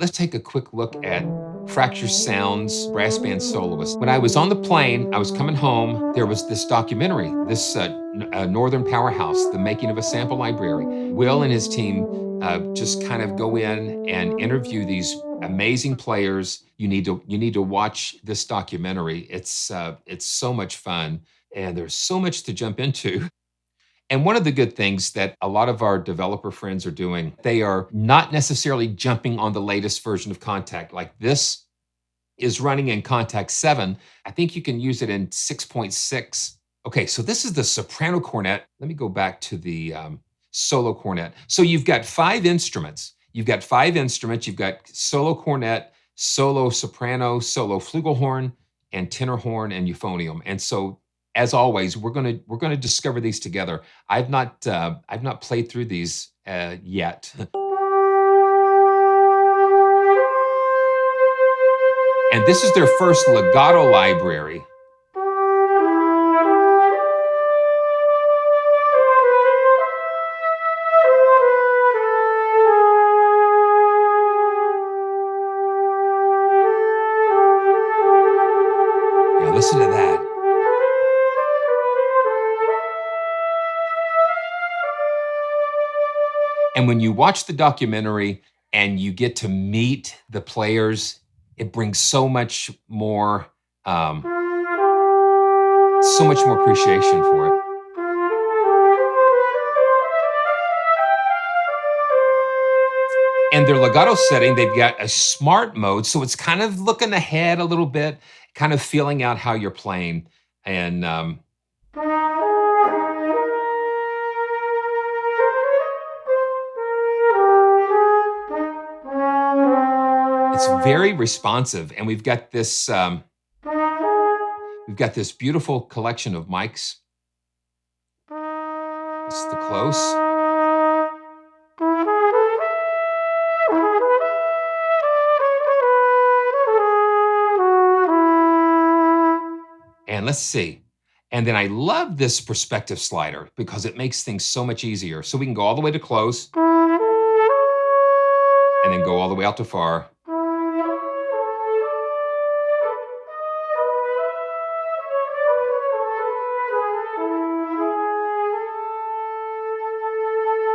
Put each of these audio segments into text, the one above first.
Let's take a quick look at Fracture Sound's Brass Band Soloists. When I was on the plane, I was coming home, there was this documentary, this Northern Powerhouse, The Making of a Sample Library. Will and his team just kind of go in and interview these amazing players. You need to watch this documentary. It's so much fun, and there's so much to jump into. And one of the good things that a lot of our developer friends are doing, they are not necessarily jumping on the latest version of KONTAKT. Like this is running in KONTAKT 7. I think you can use it in 6.6. Okay, so this is the soprano cornet. Let me go back to the solo cornet. So you've got 5 instruments. You've got 5 instruments. You've got solo cornet, solo soprano, solo flugelhorn, and tenor horn and euphonium. And so as always, we're gonna discover these together. I've not played through these yet. And this is their first legato library. Yeah, listen to that. And when you watch the documentary and you get to meet the players, it brings so much more appreciation for it. And their legato setting, they've got a smart mode, so it's kind of looking ahead a little bit, kind of feeling out how you're playing. And it's very responsive, and we've got this beautiful collection of mics. This is the close. And let's see. And then I love this perspective slider because it makes things so much easier. So we can go all the way to close and then go all the way out to far.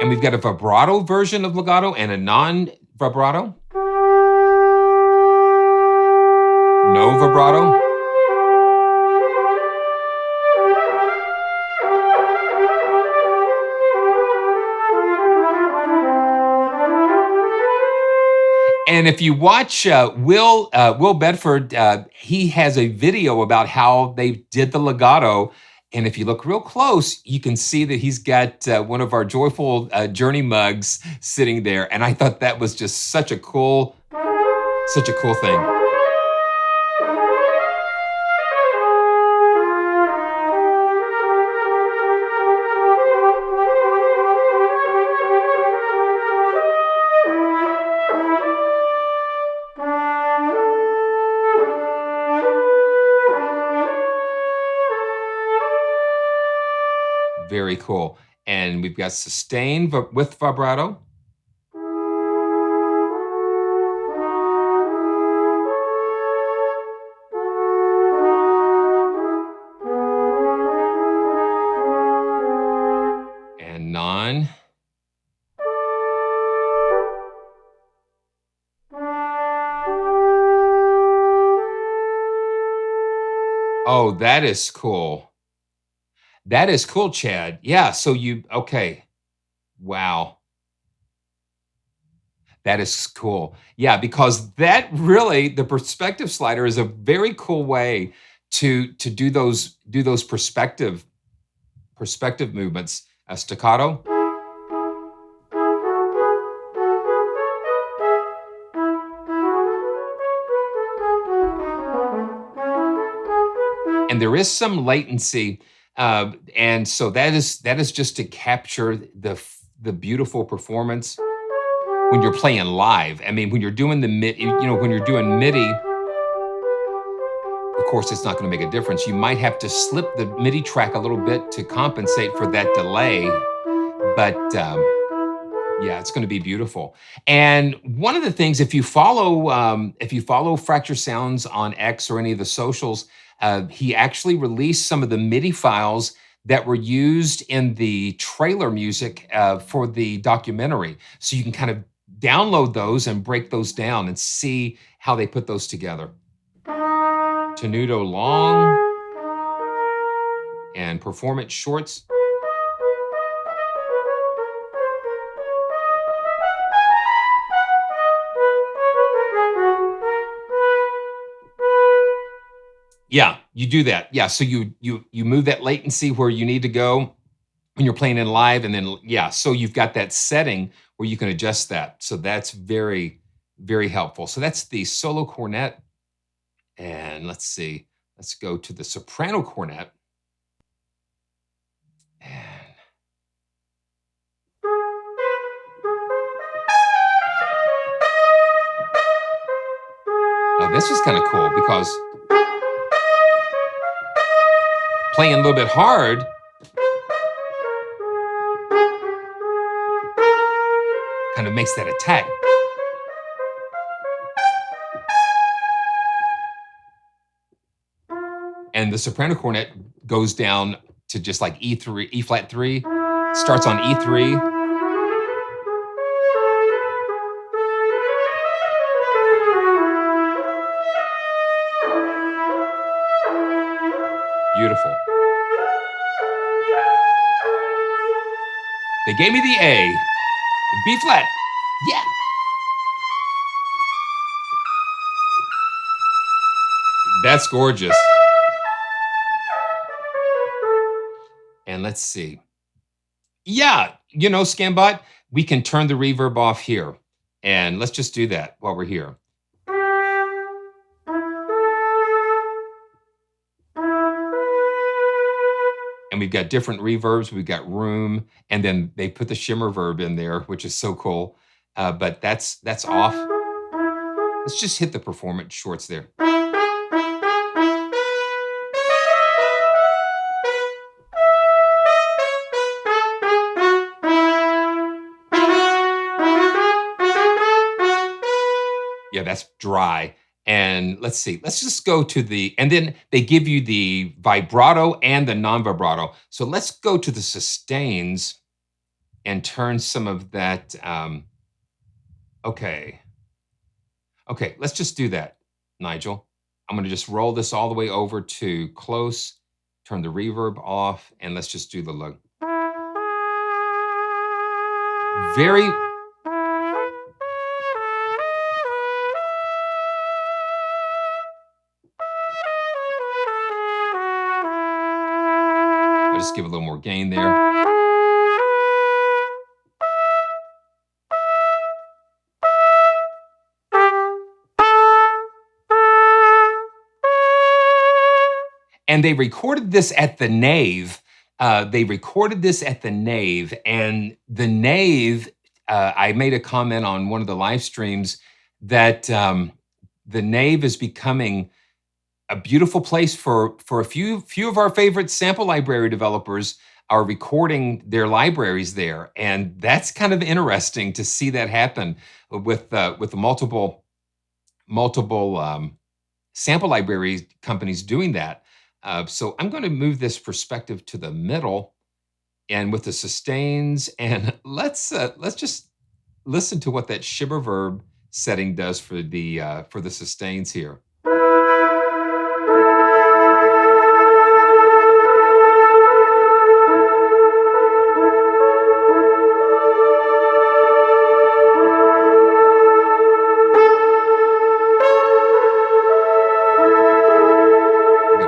And we've got a vibrato version of legato and a non-vibrato. No vibrato. And if you watch Will Bedford, he has a video about how they did the legato. And if you look real close, you can see that he's got one of our Joyful Journey mugs sitting there. And I thought that was just such a cool thing. Very cool. And we've got sustain with vibrato. And non. Oh, that is cool. That is cool, Chad. Yeah, so okay. Wow. That is cool. Yeah, because that really, the perspective slider is a very cool way to do those perspective movements. A staccato. And there is some latency. And so that is just to capture the beautiful performance when you're playing live. I mean, when you're doing when you're doing MIDI, of course, it's not going to make a difference. You might have to slip the MIDI track a little bit to compensate for that delay, but Yeah, it's going to be beautiful. And one of the things, if you follow Fracture Sounds on X or any of the socials, he actually released some of the MIDI files that were used in the trailer music for the documentary. So you can kind of download those and break those down and see how they put those together. Tenuto long and performance shorts. Yeah, you do that. Yeah, so you move that latency where you need to go when you're playing in live, and then yeah, so you've got that setting where you can adjust that. So that's very, very helpful. So that's the solo cornet, and let's see, let's go to the soprano cornet. And now this is kind of cool because playing a little bit hard, kind of makes that attack. And the soprano cornet goes down to just like E3, E flat 3, starts on E3. Beautiful. They gave me the A, B flat. Yeah. That's gorgeous. And let's see. Yeah, Scambot, we can turn the reverb off here. And let's just do that while we're here. And we've got different reverbs. We've got room, and then they put the shimmer verb in there, which is so cool. But that's off. Let's just hit the performance shorts there. Yeah, that's dry. And let's see, let's just go to and then they give you the vibrato and the non-vibrato. So let's go to the sustains and turn some of that. Okay, let's just do that, Nigel. I'm gonna just roll this all the way over to close, turn the reverb off, and let's just do the low. Very, I'll just give a little more gain there. And they recorded this at the Nave. And the Nave, I made a comment on one of the live streams that the Nave is becoming a beautiful place for a few of our favorite sample library developers are recording their libraries there, and that's kind of interesting to see that happen with the multiple sample library companies doing that. So I'm going to move this perspective to the middle, and with the sustains, and let's just listen to what that shimmer verb setting does for the sustains here.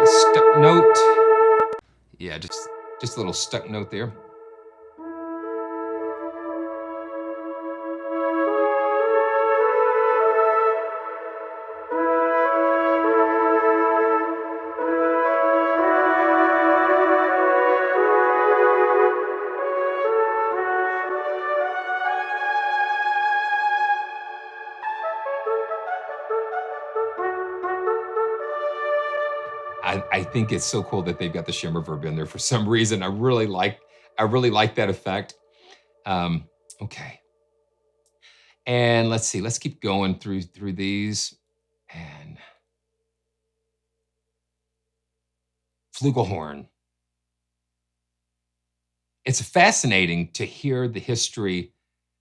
Stuck note. Yeah, just a little stuck note there. I think it's so cool that they've got the shimmer verb in there for some reason. I really like that effect. Okay, And let's see, let's keep going through these. And Flugelhorn. It's fascinating to hear the history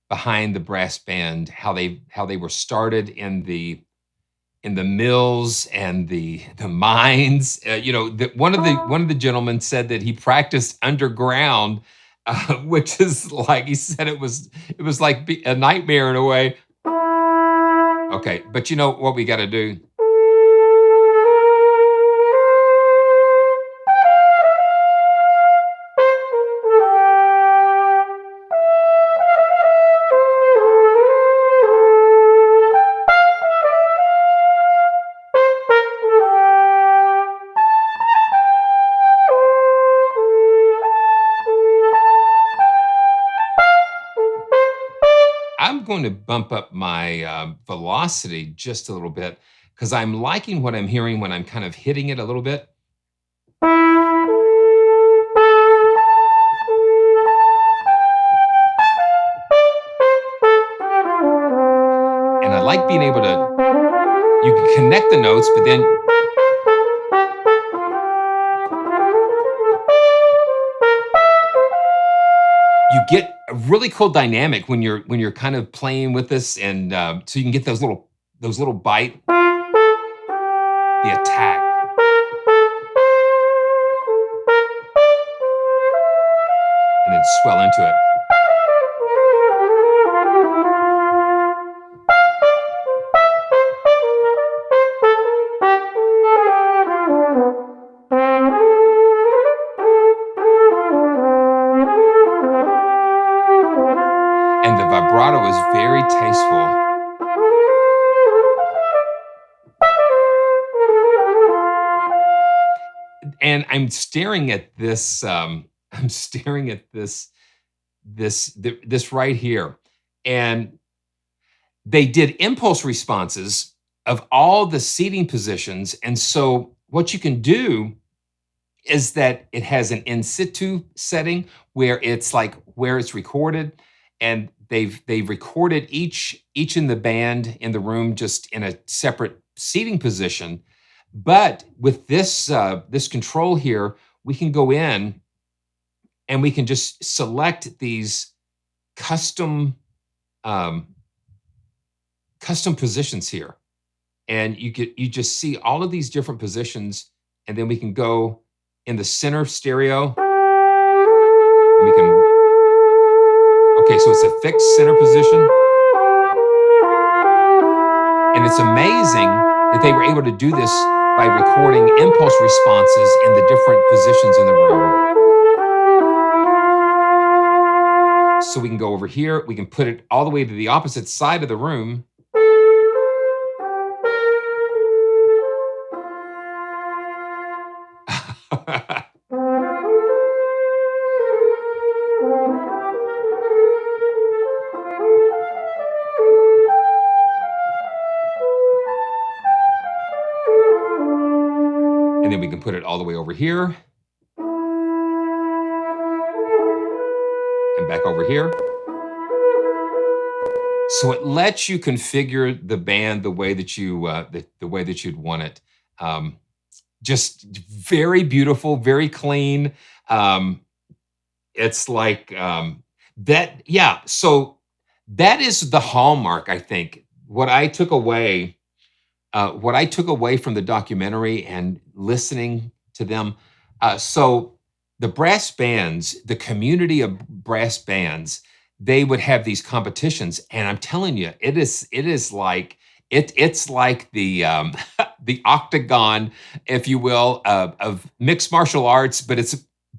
behind the brass band, how they were started in the mills and the mines. One of the gentlemen said that he practiced underground, which is like he said it was like a nightmare in a way. Okay, but you know what we got to do? I'm going to bump up my velocity just a little bit because I'm liking what I'm hearing when I'm kind of hitting it a little bit. And I like being able to, you can connect the notes, but then you get a really cool dynamic when you're kind of playing with this, and so you can get those little bite, the attack, and then swell into it. And the vibrato is very tasteful. And I'm staring at this. I'm staring at this right here, and they did impulse responses of all the seating positions. And so what you can do is that it has an in situ setting where it's like where it's recorded, and they've recorded each in the band in the room just in a separate seating position. But with this control here, we can go in and we can just select these custom um, custom positions here, and you just see all of these different positions, and then we can go in the center stereo. And we can, okay, so it's a fixed center position, and it's amazing that they were able to do this by recording impulse responses in the different positions in the room. So we can go over here, we can put it all the way to the opposite side of the room. And then we can put it all the way over here. And back over here. So it lets you configure the band the way that the way that you'd want it. Just very beautiful, very clean. It's like that. Yeah. So that is the hallmark, I think. What I took away from the documentary and listening to them. So the brass bands, the community of brass bands, they would have these competitions, and I'm telling you, it is like it's like the the octagon, if you will, of mixed martial arts, but it's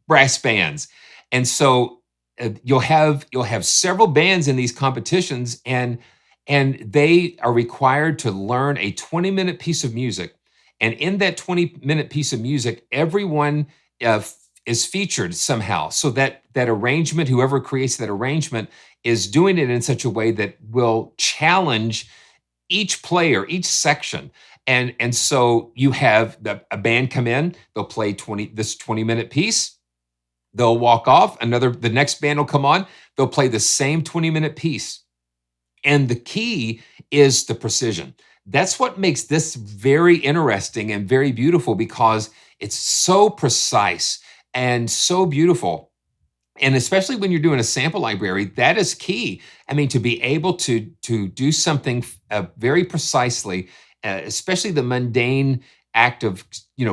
brass bands. And so you'll have several bands in these competitions, and they are required to learn a 20-minute piece of music. And in that 20-minute piece of music, everyone is featured somehow. So that arrangement, whoever creates that arrangement, is doing it in such a way that will challenge each player, each section. And so you have a band come in, they'll play this 20-minute piece, they'll walk off, the next band will come on, they'll play the same 20-minute piece. And the key is the precision. That's what makes this very interesting and very beautiful because it's so precise and so beautiful. And especially when you're doing a sample library, that is key. I mean, to be able to do something very precisely, especially the mundane act of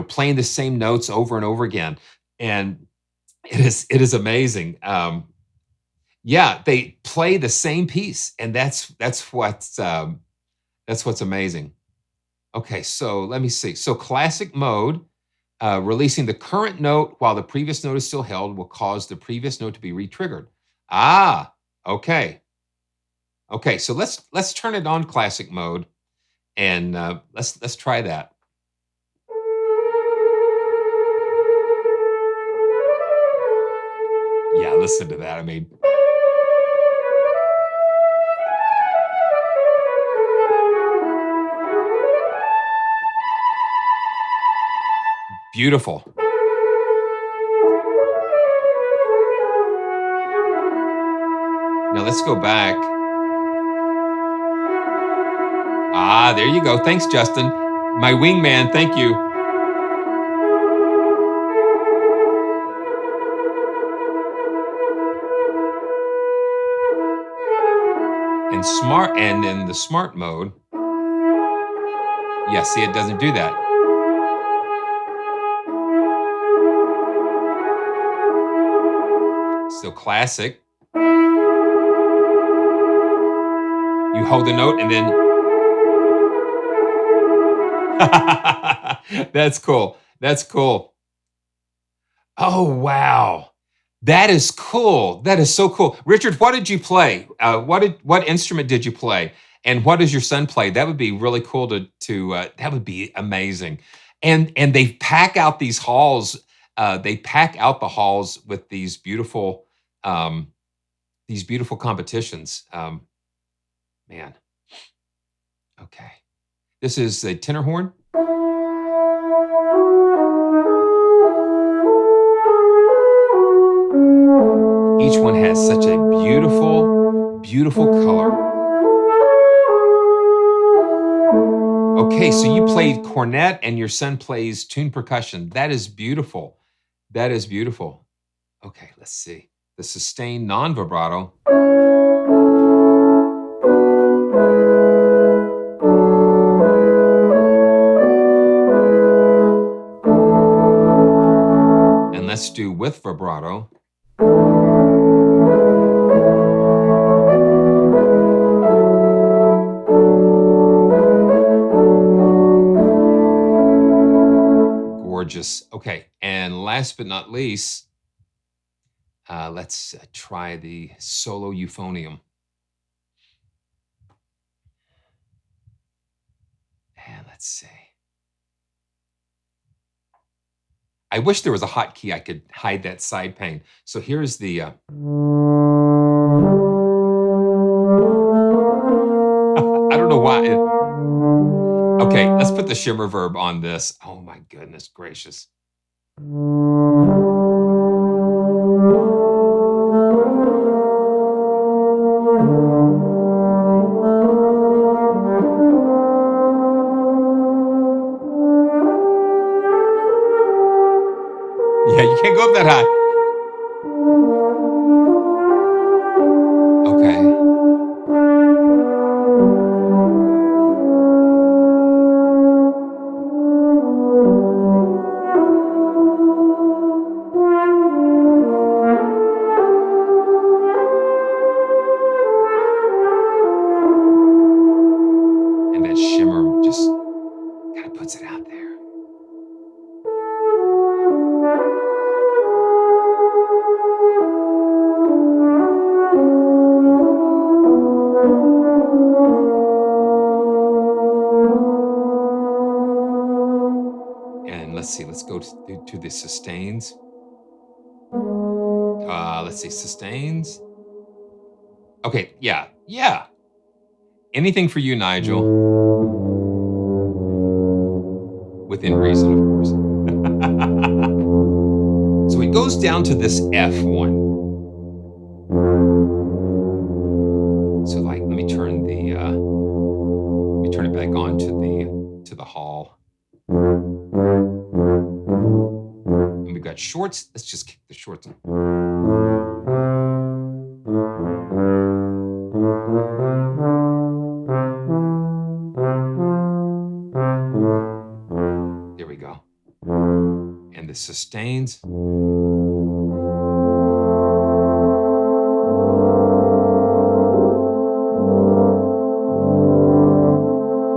playing the same notes over and over again, and it is amazing. Yeah, they play the same piece, and that's what's amazing. Okay, so let me see. So classic mode, releasing the current note while the previous note is still held will cause the previous note to be re-triggered. Ah, okay. Okay, so let's turn it on classic mode and let's try that. Yeah, listen to that. I mean, beautiful. Now let's go back. Ah, there you go. Thanks, Justin. My wingman, thank you. And in the smart mode, yeah, see, it doesn't do that. So classic, you hold the note and then that's cool. That's cool. Oh, wow. That is cool. That is so cool. Richard, what did you play? What instrument did you play? And what does your son play? That would be really cool to that would be amazing. And they pack out these halls. They pack out the halls with these beautiful competitions. Man, okay. This is a tenor horn. Each one has such a beautiful, beautiful color. Okay, so you played cornet and your son plays tuned percussion. That is beautiful. That is beautiful. Okay, let's see. The sustained non-vibrato. And let's do with vibrato. Gorgeous. Okay, and last but not least, let's try the solo euphonium. And let's see. I wish there was a hotkey I could hide that side pane. So here's the. I don't know why. Okay, let's put the shimmer verb on this. Oh my goodness gracious. Yeah, you can't go up that high. Okay. And that shimmer just kind of puts it out there. And let's see, let's go to the sustains. Let's see, sustains. Okay, yeah. Anything for you, Nigel. Within reason, of course. So it goes down to this F1. So like, let me turn it to the hall. And we've got shorts. Let's just kick the shorts on. There we go. And the sustains.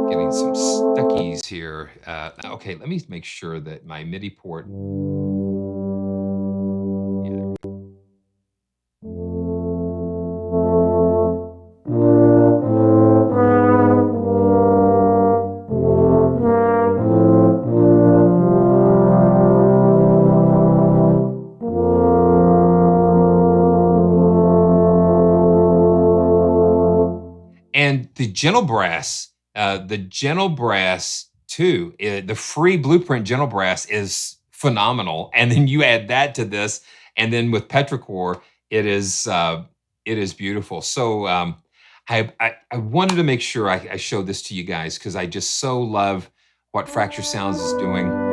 Getting some stuckies here. Okay, let me make sure that my MIDI port. Yeah, there we go. And the gentle brass too, the free blueprint gentle brass is phenomenal. And then you add that to this, and then with petrichor, it is beautiful. So I wanted to make sure I showed this to you guys because I just so love what Fracture Sounds is doing.